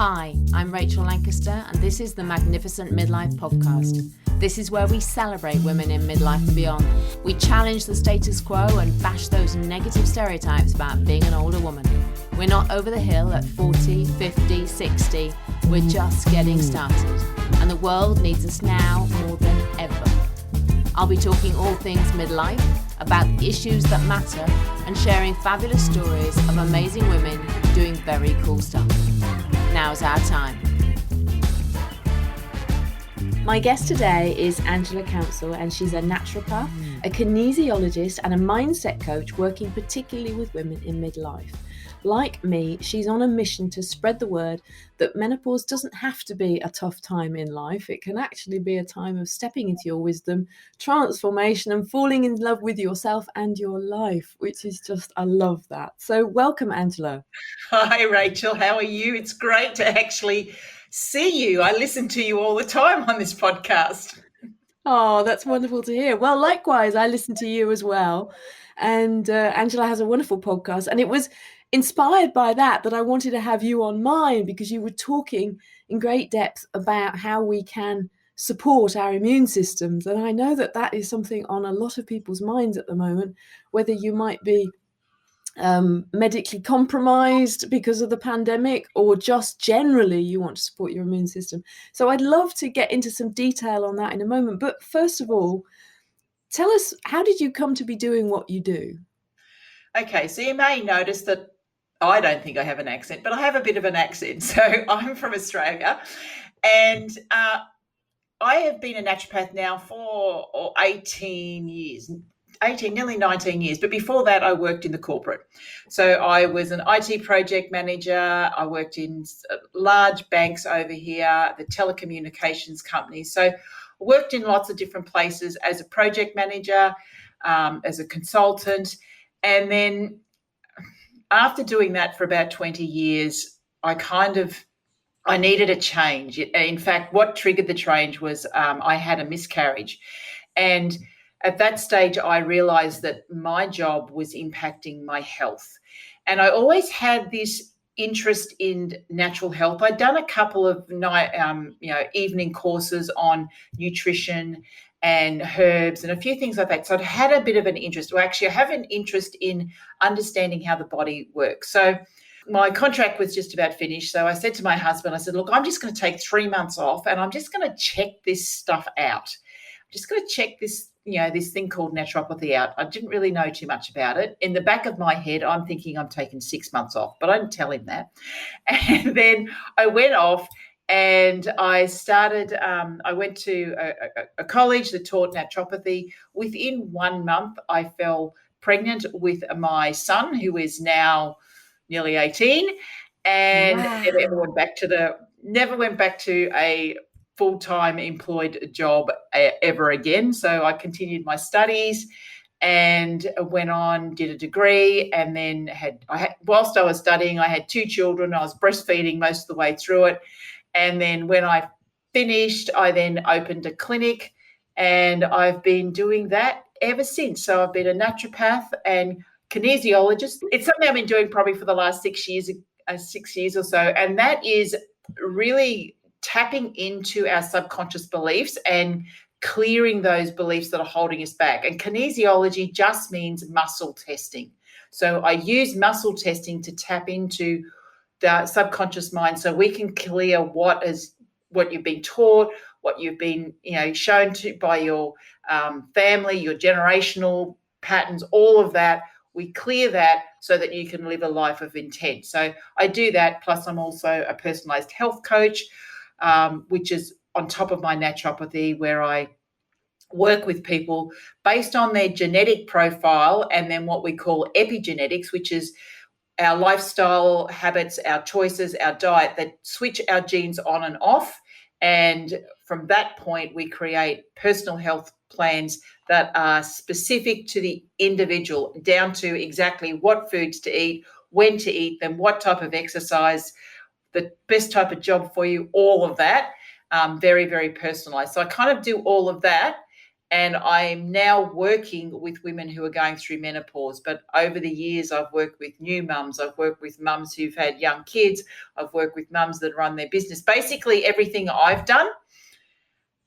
Hi, I'm Rachel Lancaster, and this is the Magnificent Midlife podcast. This is where we celebrate women in midlife and beyond. We challenge the status quo and bash those negative stereotypes about being an older woman. We're not over the hill at 40, 50, 60. We're just getting started. And the world needs us now more than ever. I'll be talking all things midlife, about issues that matter, and sharing fabulous stories of amazing women doing very cool stuff. Now's our time. My guest today is Angela Counsel, and she's a naturopath, a kinesiologist, and a mindset coach working particularly with women in midlife. Like me, she's on a mission to spread the word that menopause doesn't have to be a tough time in life. It can actually be a time of stepping into your wisdom, transformation, and falling in love with yourself and your life, which is just, I love that. So welcome, Angela. Hi, Rachel. How are you? It's great to actually see you. I listen to you all the time on this podcast. Oh, that's wonderful to hear. Well, likewise, I listen to you as well. And Angela has a wonderful podcast. And it was inspired by that I wanted to have you on mine, because you were talking in great depth about how we can support our immune systems. And I know that that is something on a lot of people's minds at the moment, whether you might be medically compromised because of the pandemic, or just generally you want to support your immune system. So I'd love to get into some detail on that in a moment. But first of all, tell us, how did you come to be doing what you do? Okay, so you may notice that I don't think I have an accent, but I have a bit of an accent. So I'm from Australia, and I have been a naturopath now for 18 years. 18, nearly 19 years. But before that, I worked in the corporate. So I was an IT project manager. I worked in large banks over here, the telecommunications companies. So I worked in lots of different places as a project manager, as a consultant. And then after doing that for about 20 years, I needed a change. In fact, what triggered the change was I had a miscarriage. And at that stage, I realized that my job was impacting my health. And I always had this interest in natural health. I'd done a couple of evening courses on nutrition and herbs and a few things like that. So I'd had a bit of an interest. Well, actually, I have an interest in understanding how the body works. So my contract was just about finished. So I said to my husband, I said, look, I'm just going to take 3 months off, and I'm just going to check this stuff out. I'm just going to check this thing called naturopathy out. I didn't really know too much about it. In the back of my head, I'm thinking I'm taking 6 months off, but I didn't tell him that. And then I went off and I started, I went to a college that taught naturopathy. Within 1 month, I fell pregnant with my son, who is now nearly 18, and Wow. never went back to a full-time employed job ever again. So I continued my studies and went on, did a degree, and then whilst I was studying, I had 2 children. I was breastfeeding most of the way through it. And then when I finished, I then opened a clinic, and I've been doing that ever since. So I've been a naturopath and kinesiologist. It's something I've been doing probably for the last 6 years or so. And that is really tapping into our subconscious beliefs and clearing those beliefs that are holding us back. And kinesiology just means muscle testing. So I use muscle testing to tap into the subconscious mind, so we can clear what you've been taught, what you've been shown to by your family, your generational patterns, all of that. We clear that so that you can live a life of intent. So I do that. Plus, I'm also a personalized health coach, which is on top of my naturopathy, where I work with people based on their genetic profile, and then what we call epigenetics, which is our lifestyle habits, our choices, our diet, that switch our genes on and off. And from that point, we create personal health plans that are specific to the individual, down to exactly what foods to eat, when to eat them, what type of exercise, the best type of job for you, all of that, very, very personalized. So I kind of do all of that. And I'm now working with women who are going through menopause. But over the years, I've worked with new mums. I've worked with mums who've had young kids. I've worked with mums that run their business. Basically, everything I've done,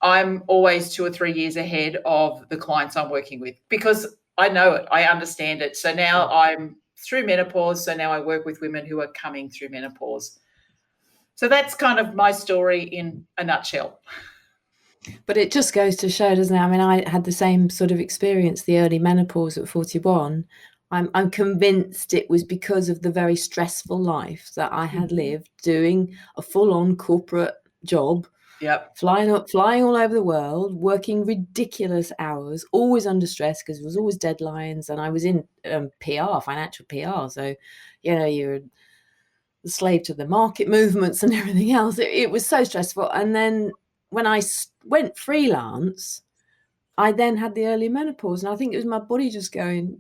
I'm always 2 or 3 years ahead of the clients I'm working with because I know it. I understand it. So now I'm through menopause. So now I work with women who are coming through menopause. So that's kind of my story in a nutshell. But it just goes to show, doesn't it? I mean, I had the same sort of experience, the early menopause at 41. I'm convinced it was because of the very stressful life that I had lived, doing a full-on corporate job, Yep. flying all over the world, working ridiculous hours, always under stress because there was always deadlines, and I was in PR, financial PR. So, you're the slave to the market movements and everything else. It was so stressful. And then when I went freelance, I then had the early menopause, and I think it was my body just going,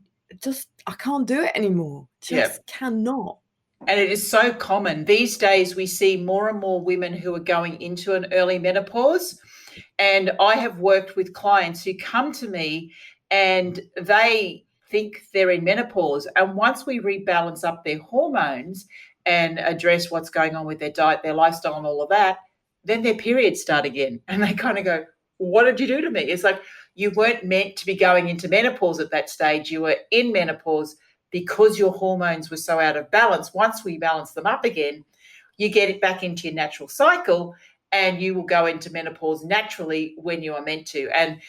I can't do it anymore. Just cannot. And it is so common. These days, we see more and more women who are going into an early menopause. And I have worked with clients who come to me and they think they're in menopause. And once we rebalance up their hormones and address what's going on with their diet, their lifestyle, and all of that, then their periods start again. And they kind of go, what did you do to me? It's like, you weren't meant to be going into menopause at that stage. You were in menopause because your hormones were so out of balance. Once we balance them up again, you get it back into your natural cycle and you will go into menopause naturally when you are meant to. And,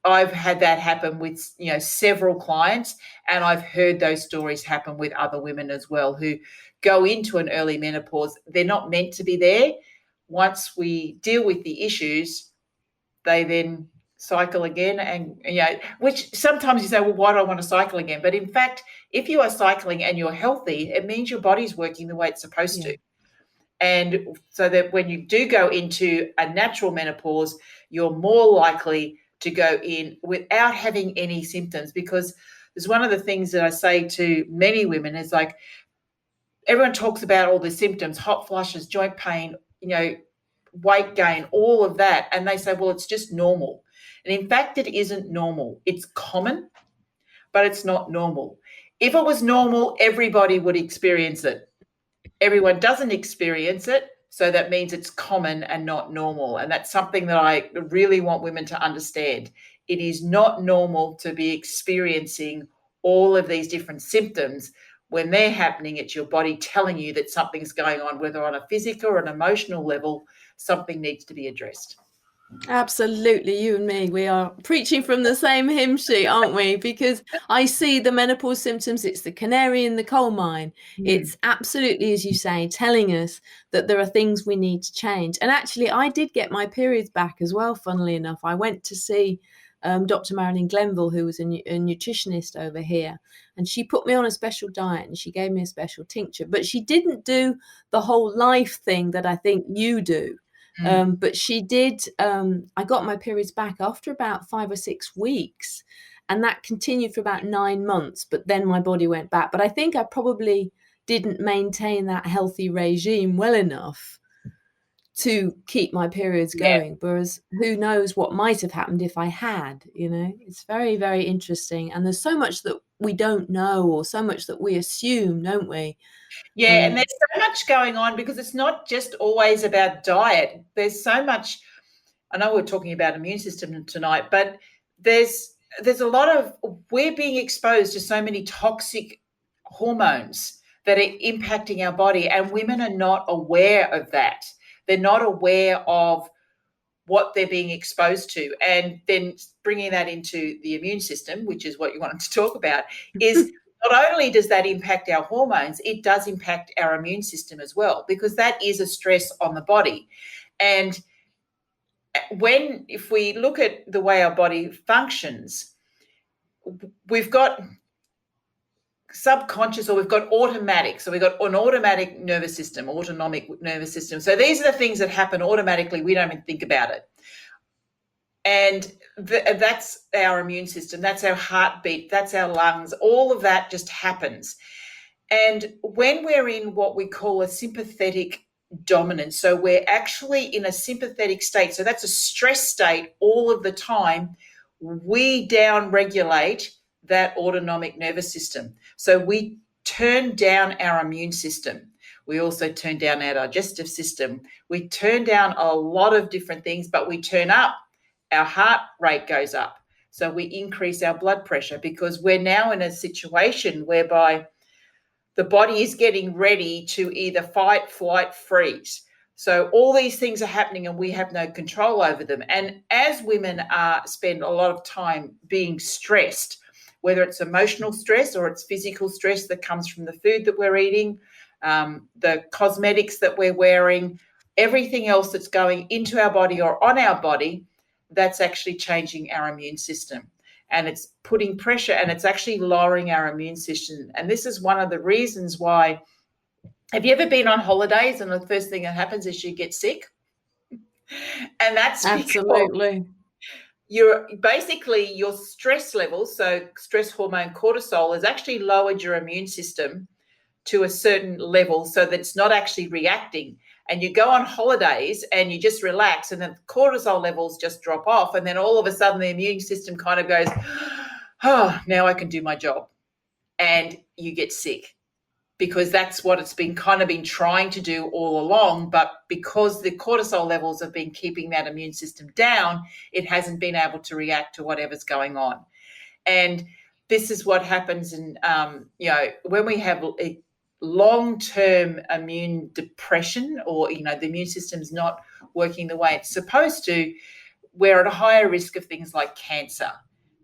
I've had that happen with, several clients, and I've heard those stories happen with other women as well who go into an early menopause. They're not meant to be there. Once we deal with the issues, they then cycle again. And, which sometimes you say, well, why do I want to cycle again? But in fact, if you are cycling and you're healthy, it means your body's working the way it's supposed to. And so that when you do go into a natural menopause, you're more likely to go in without having any symptoms, because there's one of the things that I say to many women is like, everyone talks about all the symptoms, hot flushes, joint pain, weight gain, all of that. And they say, well, it's just normal. And in fact, it isn't normal. It's common, but it's not normal. If it was normal, everybody would experience it. Everyone doesn't experience it, so that means it's common and not normal. And that's something that I really want women to understand. It is not normal to be experiencing all of these different symptoms. When they're happening, it's your body telling you that something's going on, whether on a physical or an emotional level, something needs to be addressed. Absolutely, you and me, we are preaching from the same hymn sheet, aren't we? Because I see the menopause symptoms, it's the canary in the coal mine. It's absolutely, as you say, telling us that there are things we need to change. And actually, I did get my periods back as well, funnily enough. I went to see Dr. Marilyn Glenville, who was a nutritionist over here, and she put me on a special diet and she gave me a special tincture. But she didn't do the whole life thing that I think you do. But she did. I got my periods back after about 5 or 6 weeks, and that continued for about 9 months. But then my body went back. But I think I probably didn't maintain that healthy regime well enough to keep my periods going. Whereas who knows what might have happened if I had, it's very, very interesting. And there's so much that we don't know, or so much that we assume, don't we? Yeah, and there's so much going on because it's not just always about diet. There's so much, I know we're talking about immune system tonight, but there's a lot of, we're being exposed to so many toxic hormones that are impacting our body, and women are not aware of that. They're not aware of what they're being exposed to. And then bringing that into the immune system, which is what you wanted to talk about, is not only does that impact our hormones, it does impact our immune system as well, because that is a stress on the body. And if we look at the way our body functions, we've got subconscious, or we've got automatic. So we've got an automatic nervous system, autonomic nervous system. So these are the things that happen automatically. We don't even think about it. And that's our immune system. That's our heartbeat. That's our lungs. All of that just happens. And when we're in what we call a sympathetic dominant. So we're actually in a sympathetic state. So that's a stress state all of the time. We down-regulate that autonomic nervous system. So we turn down our immune system. We also turn down our digestive system. We turn down a lot of different things, but we turn up. Our heart rate goes up. So we increase our blood pressure because we're now in a situation whereby the body is getting ready to either fight, flight, freeze. So all these things are happening and we have no control over them. And as women spend a lot of time being stressed, whether it's emotional stress or it's physical stress that comes from the food that we're eating, the cosmetics that we're wearing, everything else that's going into our body or on our body, that's actually changing our immune system. And it's putting pressure and it's actually lowering our immune system. And this is one of the reasons why. Have you ever been on holidays and the first thing that happens is you get sick? And that's absolutely. Basically your stress levels, so stress hormone cortisol, has actually lowered your immune system to a certain level so that it's not actually reacting. And you go on holidays and you just relax and then cortisol levels just drop off. And then all of a sudden the immune system kind of goes, oh, now I can do my job. And you get sick because that's what it's been trying to do all along. But because the cortisol levels have been keeping that immune system down, it hasn't been able to react to whatever's going on. And this is what happens in, when we have long-term immune depression or, the immune system's not working the way it's supposed to, we're at a higher risk of things like cancer,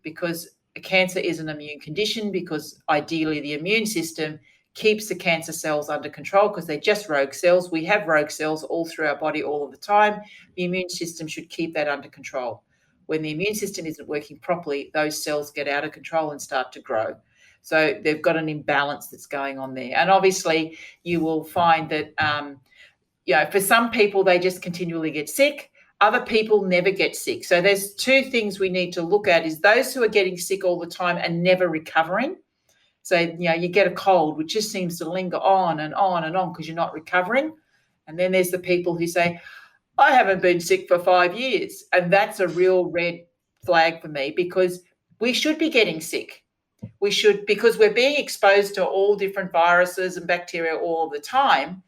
because cancer is an immune condition, because ideally the immune system keeps the cancer cells under control because they're just rogue cells. We have rogue cells all through our body all of the time. The immune system should keep that under control. When the immune system isn't working properly, those cells get out of control and start to grow. So they've got an imbalance that's going on there. And obviously you will find that, for some people, they just continually get sick. Other people never get sick. So there's two things we need to look at, is those who are getting sick all the time and never recovering. So, you get a cold, which just seems to linger on and on and on because you're not recovering. And then there's the people who say, I haven't been sick for 5 years. And that's a real red flag for me, because we should be getting sick. We should, because we're being exposed to all different viruses and bacteria all the time.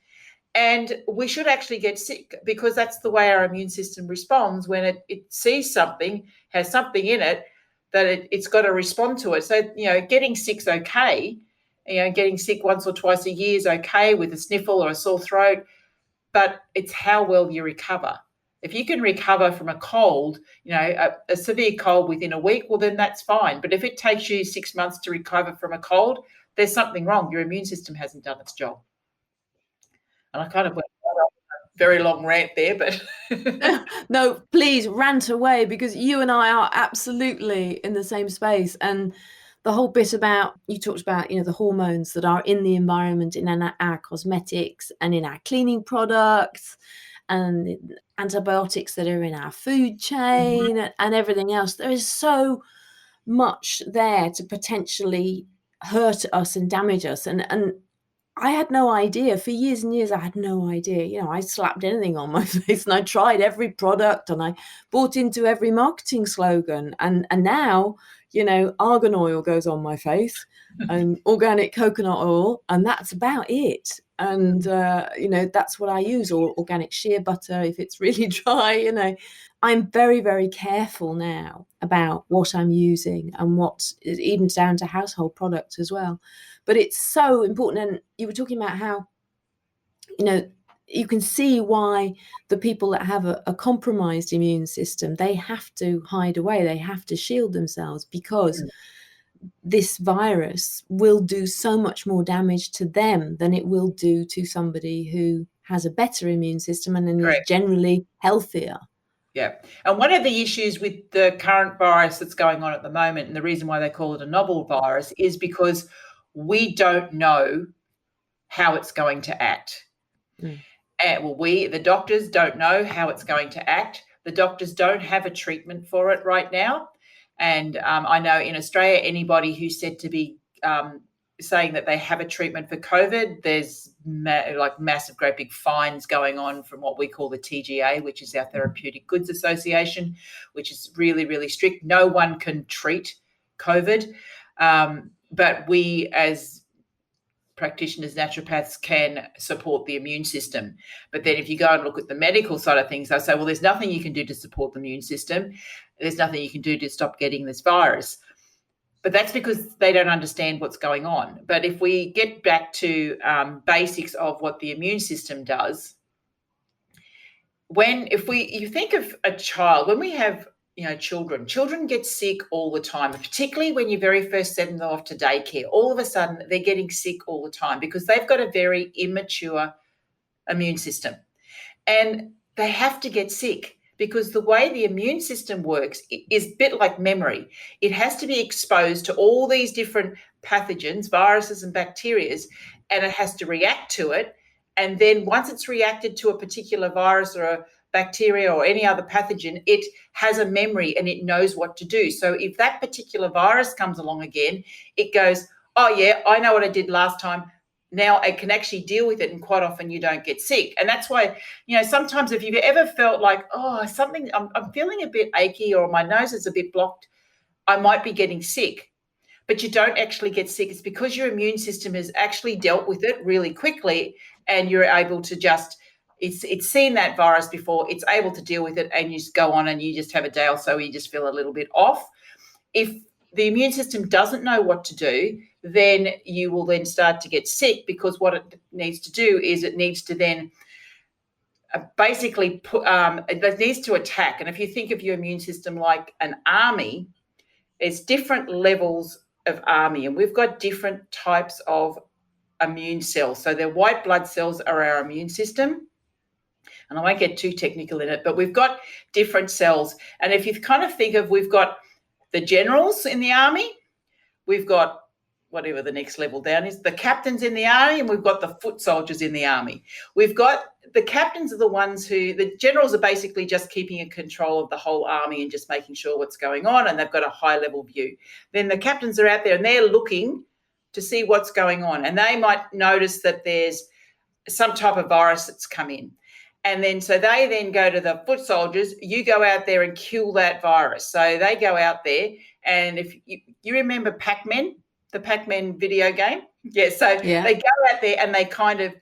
And we should actually get sick, because that's the way our immune system responds when it sees something, has something in it, that it's got to respond to it. So, getting sick's okay. Getting sick once or twice a year is okay with a sniffle or a sore throat, but it's how well you recover. If you can recover from a cold, a severe cold within a week, well, then that's fine. But if it takes you 6 months to recover from a cold, there's something wrong. Your immune system hasn't done its job. And I kind of went on a very long rant there, but no, please rant away, because you and I are absolutely in the same space. And the whole bit about, you talked about, the hormones that are in the environment, in our cosmetics and in our cleaning products, and antibiotics that are in our food chain, and everything else. There is so much there to potentially hurt us and damage us. And I had no idea. For years and years, I had no idea. I slapped anything on my face, and I tried every product, and I bought into every marketing slogan. And now, argan oil goes on my face and organic coconut oil, and that's about it. And, that's what I use, or organic shea butter if it's really dry. I'm very, very careful now about what I'm using, and what, even down to household products as well. But it's so important. And you were talking about how, you can see why the people that have a compromised immune system, they have to hide away, they have to shield themselves, because this virus will do so much more damage to them than it will do to somebody who has a better immune system and is generally healthier. Yeah. And one of the issues with the current virus that's going on at the moment, and the reason why they call it a novel virus, is because we don't know how it's going to act. The doctors don't know how it's going to act. The doctors don't have a treatment for it right now. And I know in Australia, anybody who's said to be saying that they have a treatment for COVID. There's massive, great big fines going on from what we call the TGA, which is our Therapeutic Goods Association, which is really, really strict. No one can treat COVID, but we as practitioners, naturopaths, can support the immune system. But then if you go and look at the medical side of things, they'll say, well, there's nothing you can do to support the immune system. There's nothing you can do to stop getting this virus. But that's because they don't understand what's going on. But if we get back to basics of what the immune system does, you think of a child, when we have children get sick all the time, particularly when you very first send them off to daycare. All of a sudden, they're getting sick all the time because they've got a very immature immune system, and they have to get sick. Because the way the immune system works is a bit like memory. It has to be exposed to all these different pathogens, viruses and bacteria, and it has to react to it. And then once it's reacted to a particular virus or a bacteria or any other pathogen, it has a memory and it knows what to do. So if that particular virus comes along again, it goes, oh yeah, I know what I did last time. Now I can actually deal with it, and quite often you don't get sick. And that's why, sometimes if you've ever felt like, oh, I'm feeling a bit achy or my nose is a bit blocked, I might be getting sick. But you don't actually get sick. It's because your immune system has actually dealt with it really quickly, and you're able to it's seen that virus before, it's able to deal with it, and you just go on and you just have a day or so you just feel a little bit off. If the immune system doesn't know what to do, then you will then start to get sick, because what it needs to do is it needs to then it needs to attack. And if you think of your immune system like an army, there's different levels of army, and we've got different types of immune cells. So the white blood cells are our immune system. And I won't get too technical in it, but we've got different cells. And if you kind of think of, we've got the generals in the army, we've got whatever the next level down is, the captains in the army, and we've got the foot soldiers in the army. We've got the captains are the ones the generals are basically just keeping in control of the whole army and just making sure what's going on, and they've got a high level view. Then the captains are out there and they're looking to see what's going on, and they might notice that there's some type of virus that's come in. And then so they then go to the foot soldiers, you go out there and kill that virus. So they go out there, and if you remember Pac-Man, the Pac-Man video game? Yeah, so They go out there and they kind of,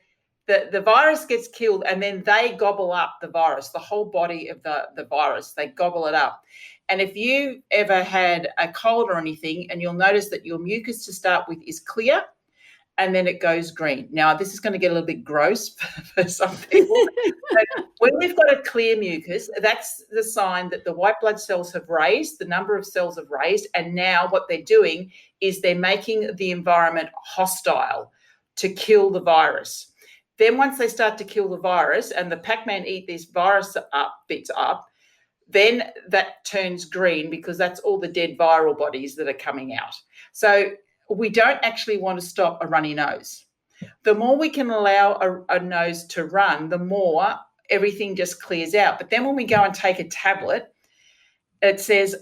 the virus gets killed, and then they gobble up the virus, the whole body of the virus, they gobble it up. And if you ever had a cold or anything, and you'll notice that your mucus to start with is clear, and then it goes green. Now, this is going to get a little bit gross for some people. But when we've got a clear mucus, that's the sign that the white blood cells have raised, the number of cells have raised, and now what they're doing is they're making the environment hostile to kill the virus. Then once they start to kill the virus and the Pac-Man eat these virus bits up, then that turns green, because that's all the dead viral bodies that are coming out. So we don't actually want to stop a runny nose. The more we can allow a nose to run, the more everything just clears out. But then when we go and take a tablet, it says,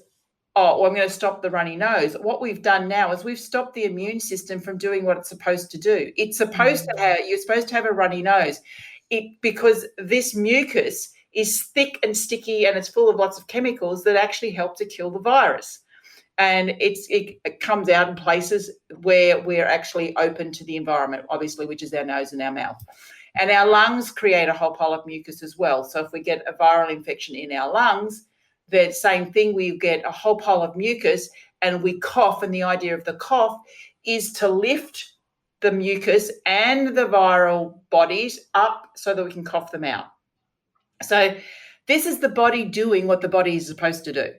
oh, well, I'm going to stop the runny nose. What we've done now is we've stopped the immune system from doing what it's supposed to do. It's supposed to have, you're supposed to have a runny nose, because this mucus is thick and sticky, and it's full of lots of chemicals that actually help to kill the virus. And it comes out in places where we're actually open to the environment, obviously, which is our nose and our mouth. And our lungs create a whole pile of mucus as well. So if we get a viral infection in our lungs, the same thing, we get a whole pile of mucus and we cough. And the idea of the cough is to lift the mucus and the viral bodies up so that we can cough them out. So this is the body doing what the body is supposed to do.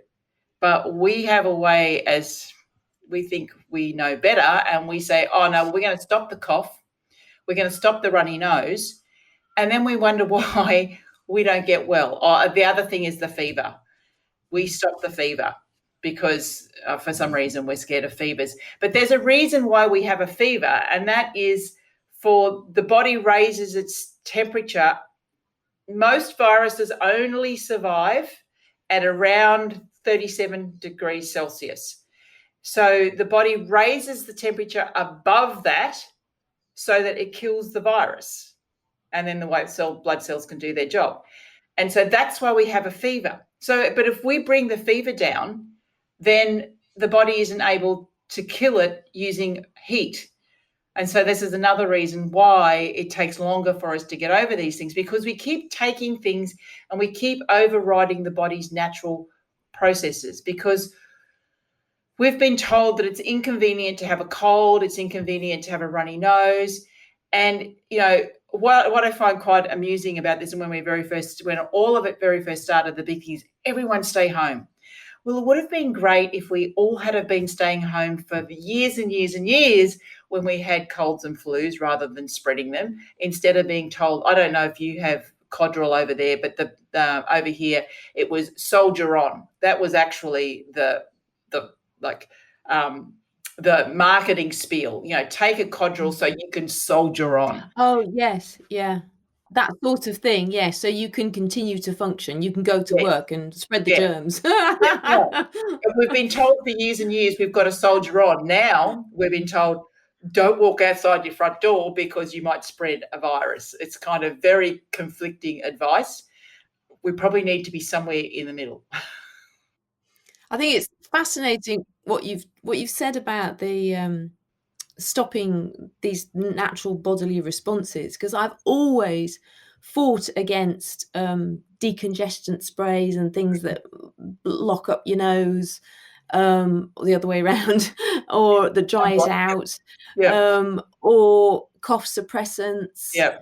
But we have a way, as we think we know better, and we say, oh, no, we're going to stop the cough. We're going to stop the runny nose. And then we wonder why we don't get well. The other thing is the fever. We stop the fever because for some reason we're scared of fevers. But there's a reason why we have a fever, and that is for the body raises its temperature. Most viruses only survive at around 37 degrees Celsius. So the body raises the temperature above that so that it kills the virus. And then the white blood cells can do their job. And so that's why we have a fever. So, but if we bring the fever down, then the body isn't able to kill it using heat. And so this is another reason why it takes longer for us to get over these things, because we keep taking things and we keep overriding the body's natural processes, because we've been told that it's inconvenient to have a cold, it's inconvenient to have a runny nose. And, you know, what I find quite amusing about this, and when all of it very first started, the big thing is everyone stay home. Well, it would have been great if we all had been staying home for years and years and years when we had colds and flus, rather than spreading them, instead of being told, I don't know if you have Codral over there, but over here it was soldier on. That was actually the marketing spiel, you know, take a Codral so you can soldier on. Oh, yes. Yeah. That sort of thing. Yeah. So you can continue to function. You can go to work and spread the germs. We've been told for years and years we've got to soldier on. Now we've been told don't walk outside your front door because you might spread a virus. It's kind of very conflicting advice. We probably need to be somewhere in the middle. I think it's fascinating what you've said about the stopping these natural bodily responses, because I've always fought against decongestant sprays and things that lock up your nose, or the other way around, or that dries out, or cough suppressants. Yeah.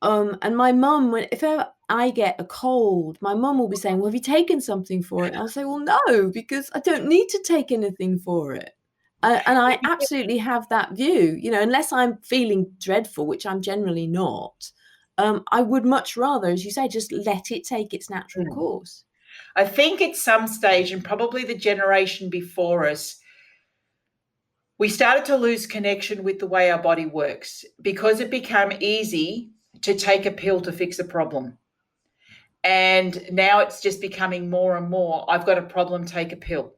And my mum, if ever I get a cold, my mum will be saying, well, have you taken something for it? I'll say, well, no, because I don't need to take anything for it. And I absolutely have that view, you know, unless I'm feeling dreadful, which I'm generally not. I would much rather, as you say, just let it take its natural course. I think at some stage, and probably the generation before us, we started to lose connection with the way our body works, because it became easy to take a pill to fix a problem. And now it's just becoming more and more, I've got a problem, take a pill.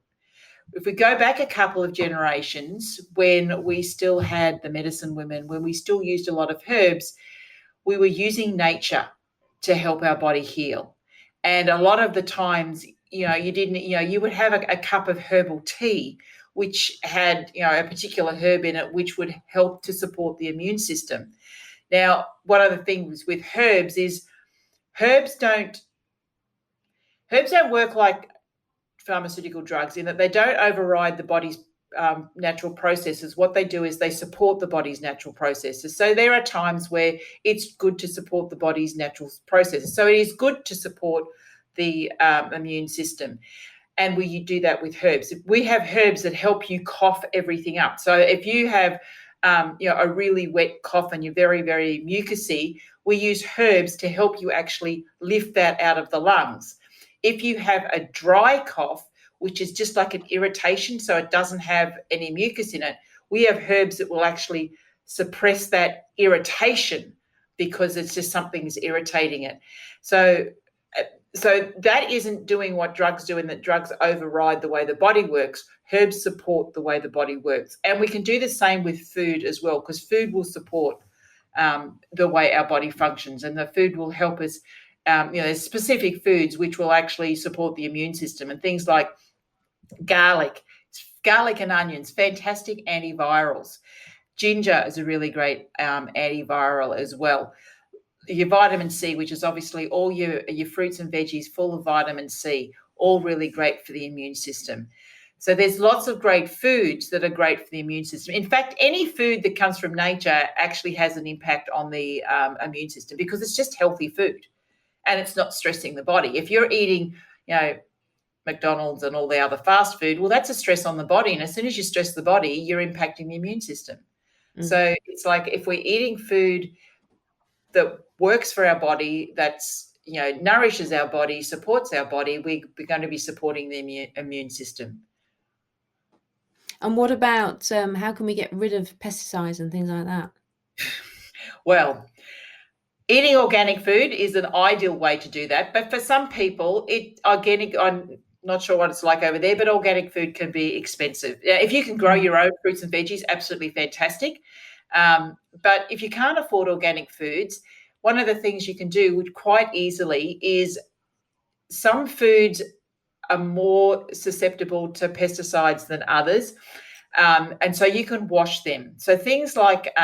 If we go back a couple of generations, when we still had the medicine women, when we still used a lot of herbs, we were using nature to help our body heal. And a lot of the times, you know, you would have a cup of herbal tea, which had, you know, a particular herb in it, which would help to support the immune system. Now, one of the things with herbs is herbs don't work like pharmaceutical drugs, in that they don't override the body's natural processes. What they do is they support the body's natural processes. So there are times where it's good to support the body's natural processes. So it is good to support the immune system. And we do that with herbs. We have herbs that help you cough everything up. So if you have a really wet cough and you're very, very mucousy, we use herbs to help you actually lift that out of the lungs. If you have a dry cough, which is just like an irritation, so it doesn't have any mucus in it, we have herbs that will actually suppress that irritation, because it's just something's irritating it. So that isn't doing what drugs do, in that drugs override the way the body works. Herbs support the way the body works. And we can do the same with food as well, because food will support the way our body functions, and the food will help us. There's specific foods which will actually support the immune system, and things like garlic and onions, fantastic antivirals. Ginger is a really great antiviral as well. Your vitamin C, which is obviously all your fruits and veggies full of vitamin C, all really great for the immune system. So there's lots of great foods that are great for the immune system. In fact, any food that comes from nature actually has an impact on the immune system, because it's just healthy food and it's not stressing the body. If you're eating, McDonald's and all the other fast food, well, that's a stress on the body. And as soon as you stress the body, you're impacting the immune system. So it's like, if we're eating food that works for our body, that's, nourishes our body, supports our body, we're going to be supporting the immune system. And what about how can we get rid of pesticides and things like that? Well, eating organic food is an ideal way to do that. But for some people, not sure what it's like over there, but organic food can be expensive. If you can grow your own fruits and veggies, absolutely fantastic. But if you can't afford organic foods, one of the things you can do quite easily is some foods are more susceptible to pesticides than others. And so you can wash them. So things like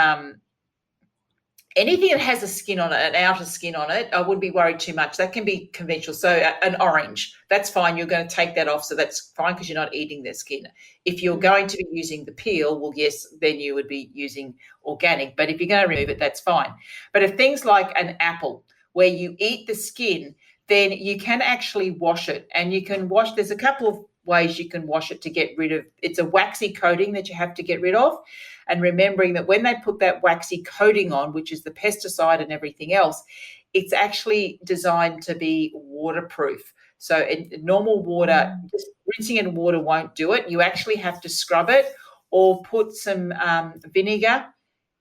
anything that has a skin on it, an outer skin on it, I wouldn't be worried too much. That can be conventional. So an orange, that's fine. You're going to take that off. So that's fine because you're not eating the skin. If you're going to be using the peel, well, yes, then you would be using organic. But if you're going to remove it, that's fine. But if things like an apple, where you eat the skin, then you can actually wash it. And you can wash, there's a couple of ways you can wash it to get rid of, it's a waxy coating that you have to get rid of. And remembering that when they put that waxy coating on, which is the pesticide and everything else, it's actually designed to be waterproof. So in normal water, just rinsing in water won't do it. You actually have to scrub it or put some vinegar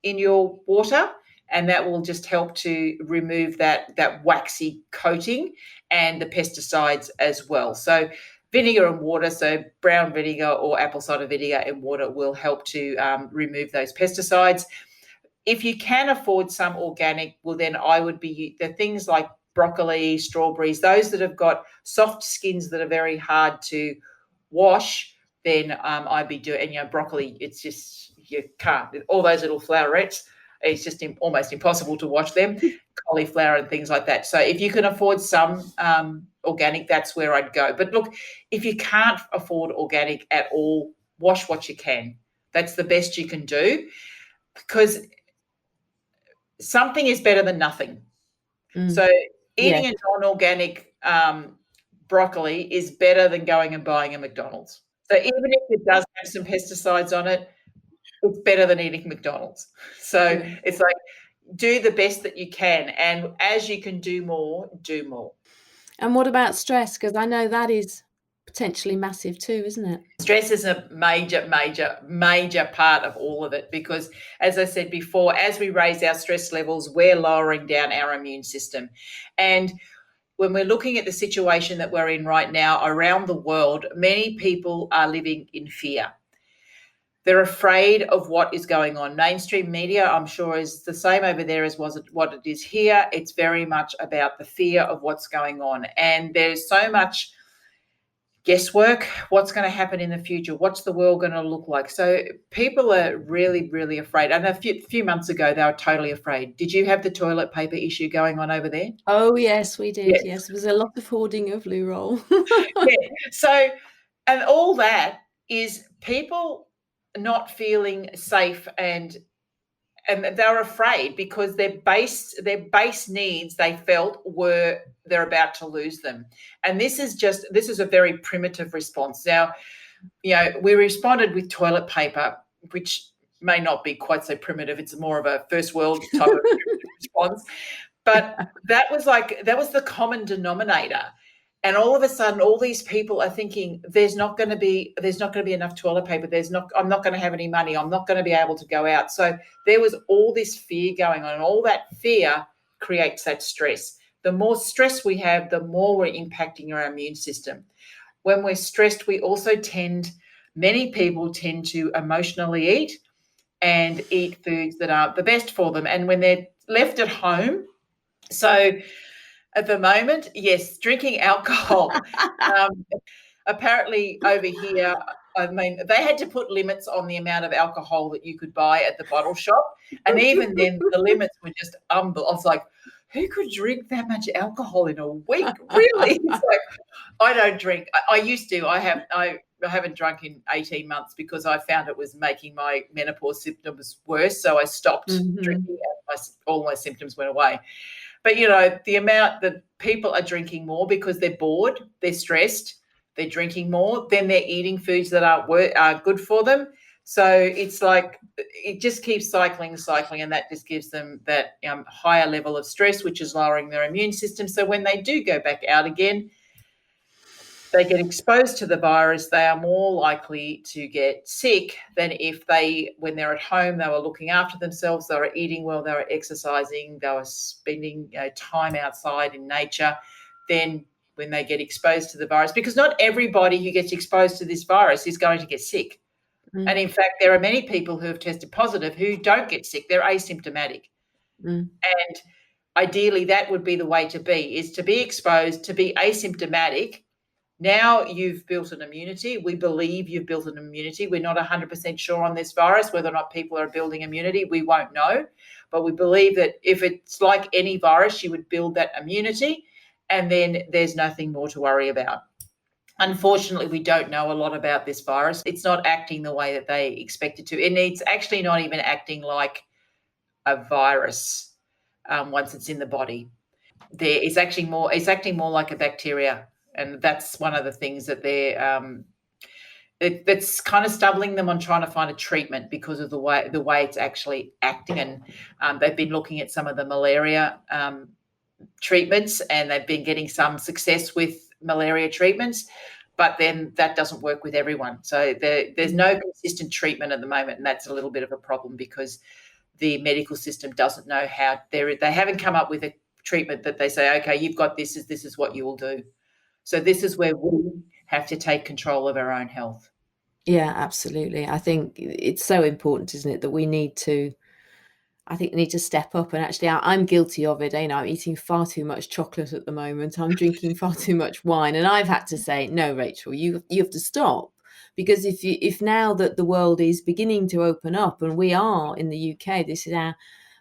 in your water, and that will just help to remove that waxy coating and the pesticides as well. So vinegar and water, so brown vinegar or apple cider vinegar and water will help to remove those pesticides. If you can afford some organic, well, then I would be the things like broccoli, strawberries, those that have got soft skins that are very hard to wash, then I'd be doing, and broccoli, it's just, you can't, all those little flowerets, it's just almost impossible to wash them, cauliflower and things like that. So if you can afford some organic, that's where I'd go. But look, if you can't afford organic at all, wash what you can. That's the best you can do, because something is better than nothing. So eating a non-organic broccoli is better than going and buying a McDonald's. So even if it does have some pesticides on it, it's better than eating McDonald's. So it's like, do the best that you can. And as you can do more, do more. And what about stress? Because I know that is potentially massive too, isn't it? Stress is a major, major, major part of all of it, because as I said before, as we raise our stress levels, we're lowering down our immune system. And when we're looking at the situation that we're in right now around the world, many people are living in fear. They're afraid of what is going on. Mainstream media, I'm sure, is the same over there as what it is here. It's very much about the fear of what's going on. And there's so much guesswork. What's going to happen in the future? What's the world going to look like? So people are really, really afraid. And a few months ago, they were totally afraid. Did you have the toilet paper issue going on over there? Oh, yes, we did. Yes, there was a lot of hoarding of loo roll. So, and all that is people not feeling safe, and they're afraid because their base needs, they felt, they're about to lose them. And this is a very primitive response. Now, we responded with toilet paper, which may not be quite so primitive. It's more of a first world type of response. But that was the common denominator. And all of a sudden, all these people are thinking, there's not going to be enough toilet paper. I'm not going to have any money. I'm not going to be able to go out. So there was all this fear going on, and all that fear creates that stress. The more stress we have, the more we're impacting our immune system. When we're stressed, we also many people tend to emotionally eat and eat foods that aren't the best for them. And when they're left at home, so at the moment, yes, drinking alcohol. Apparently over here, they had to put limits on the amount of alcohol that you could buy at the bottle shop. And even then, the limits were just I was like, who could drink that much alcohol in a week? Really? It's like, I don't drink. I used to. I haven't drunk in 18 months because I found it was making my menopause symptoms worse. So I stopped drinking, and all my symptoms went away. But, the amount that people are drinking more because they're bored, they're stressed, they're drinking more, then they're eating foods that are good for them. So it's like it just keeps cycling, and that just gives them that higher level of stress, which is lowering their immune system. So when they do go back out again, they get exposed to the virus, they are more likely to get sick than if when they're at home, they were looking after themselves, they were eating well, they were exercising, they were spending time outside in nature. Then when they get exposed to the virus, because not everybody who gets exposed to this virus is going to get sick. And in fact, there are many people who have tested positive who don't get sick. They're asymptomatic. And ideally, that would be the way to be, is to be exposed, to be asymptomatic. Now you've built an immunity. We believe you've built an immunity. We're not 100% sure on this virus, whether or not people are building immunity. We won't know. But we believe that if it's like any virus, you would build that immunity, and then there's nothing more to worry about. Unfortunately, we don't know a lot about this virus. It's not acting the way that they expect it to. And it's actually not even acting like a virus once it's in the body. It's acting more like a bacteria. And that's one of the things that that's kind of stumbling them on trying to find a treatment because of the way it's actually acting. And they've been looking at some of the malaria treatments, and they've been getting some success with malaria treatments, but then that doesn't work with everyone. So there's no consistent treatment at the moment, and that's a little bit of a problem because the medical system doesn't know how. They haven't come up with a treatment that they say, okay, you've got this is what you will do. So this is where we have to take control of our own health. Yeah, absolutely. I think it's so important, isn't it, that we need to step up. And actually, I'm guilty of it. I'm eating far too much chocolate at the moment. I'm drinking far too much wine. And I've had to say, no, Rachel, you have to stop. Because if now that the world is beginning to open up, and we are in the UK, this is our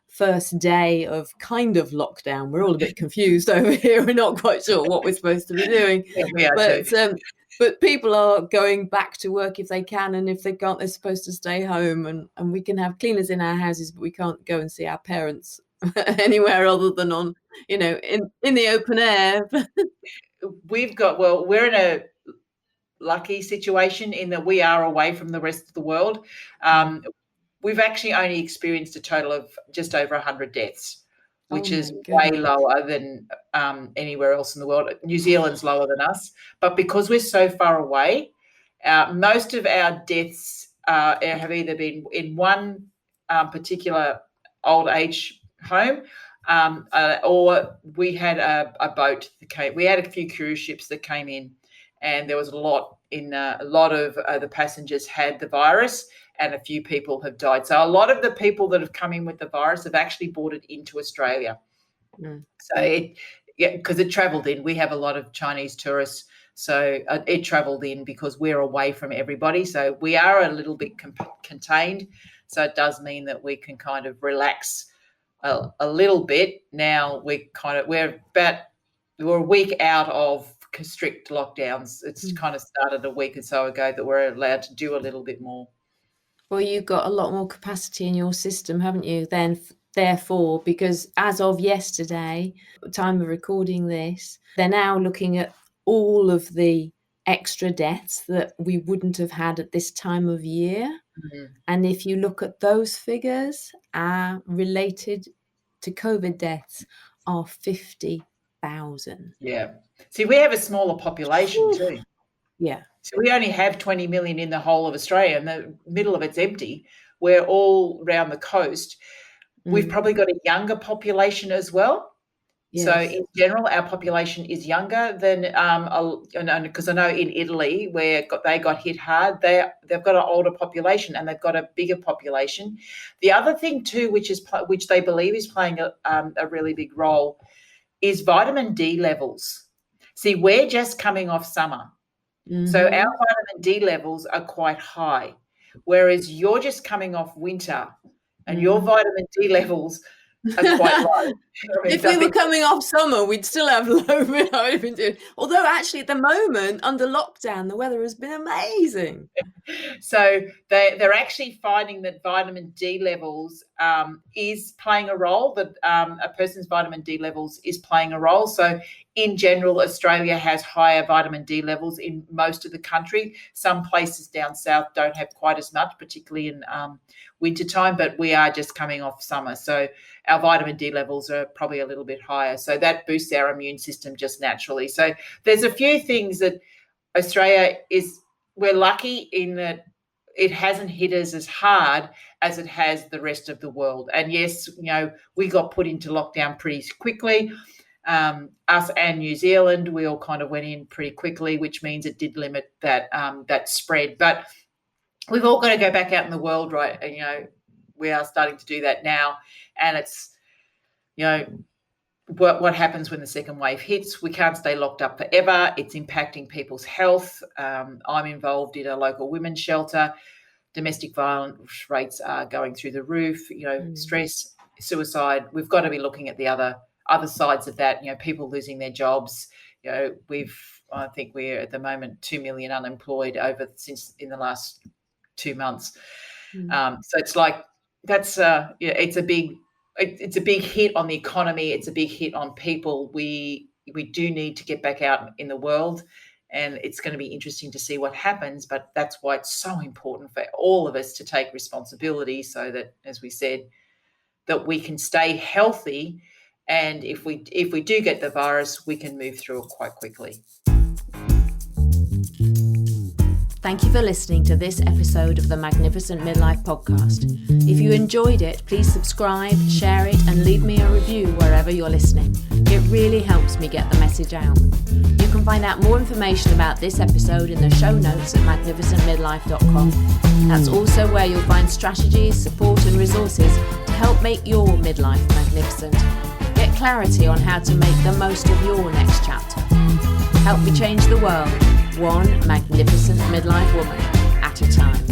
first day of kind of lockdown. We're all a bit confused over here. We're not quite sure what we're supposed to be doing. Yeah, we are too. But people are going back to work if they can, and if they can't, they're supposed to stay home. And we can have cleaners in our houses, but we can't go and see our parents anywhere other than on, in the open air. We're in a lucky situation in that we are away from the rest of the world. We've actually only experienced a total of just over 100 deaths, which is way lower than anywhere else in the world. New Zealand's lower than us. But because we're so far away, most of our deaths have either been in one particular old age home or we had a boat that came. We had a few cruise ships that came in, and there was a lot of the passengers had the virus, and a few people have died. So a lot of the people that have come in with the virus have actually brought it into Australia. So because it travelled in. We have a lot of Chinese tourists, so it travelled in because we're away from everybody. So we are a little bit contained. So it does mean that we can kind of relax a little bit. Now we're a week out of strict lockdowns. It's kind of started a week or so ago that we're allowed to do a little bit more. Well, you've got a lot more capacity in your system, haven't you, then, therefore, because as of yesterday, time of recording this, they're now looking at all of the extra deaths that we wouldn't have had at this time of year. And if you look at those figures, related to COVID deaths are 50,000. Yeah. See, we have a smaller population too. Yeah. So we only have 20 million in the whole of Australia, and the middle of it's empty. We're all around the coast. We've probably got a younger population as well. Yes. So in general, our population is younger than because I know in Italy where they got hit hard, they've got an older population and they've got a bigger population. The other thing too, which they believe is playing a really big role, is vitamin D levels. See, we're just coming off summer. So our vitamin D levels are quite high, whereas you're just coming off winter and your vitamin D levels are quite low. If we were coming off summer, we'd still have low vitamin D. Although actually at the moment, under lockdown, the weather has been amazing. So they're actually finding that vitamin D levels is playing a role, that a person's vitamin D levels is playing a role. So in general, Australia has higher vitamin D levels in most of the country. Some places down south don't have quite as much, particularly in wintertime, but we are just coming off summer. So our vitamin D levels are probably a little bit higher. So that boosts our immune system just naturally. So there's a few things that we're lucky in that it hasn't hit us as hard as it has the rest of the world. And yes, we got put into lockdown pretty quickly. Us and New Zealand, we all kind of went in pretty quickly, which means it did limit that spread. But we've all got to go back out in the world, right? And, we are starting to do that now. And it's, what happens when the second wave hits. We can't stay locked up forever. It's impacting people's health. I'm involved in a local women's shelter. Domestic violence rates are going through the roof, stress, suicide. We've got to be looking at the other sides of that, people losing their jobs. I think we're at the moment 2 million unemployed since in the last 2 months. So it's like, that's it's a big hit on the economy. It's a big hit on people. We do need to get back out in the world, and it's going to be interesting to see what happens. But that's why it's so important for all of us to take responsibility, so that, as we said, that we can stay healthy. And if we do get the virus, we can move through it quite quickly. Thank you for listening to this episode of the Magnificent Midlife podcast. If you enjoyed it, please subscribe, share it, and leave me a review wherever you're listening. It really helps me get the message out. You can find out more information about this episode in the show notes at magnificentmidlife.com. That's also where you'll find strategies, support, and resources to help make your midlife magnificent. Get clarity on how to make the most of your next chapter. Help me change the world, one magnificent midlife woman at a time.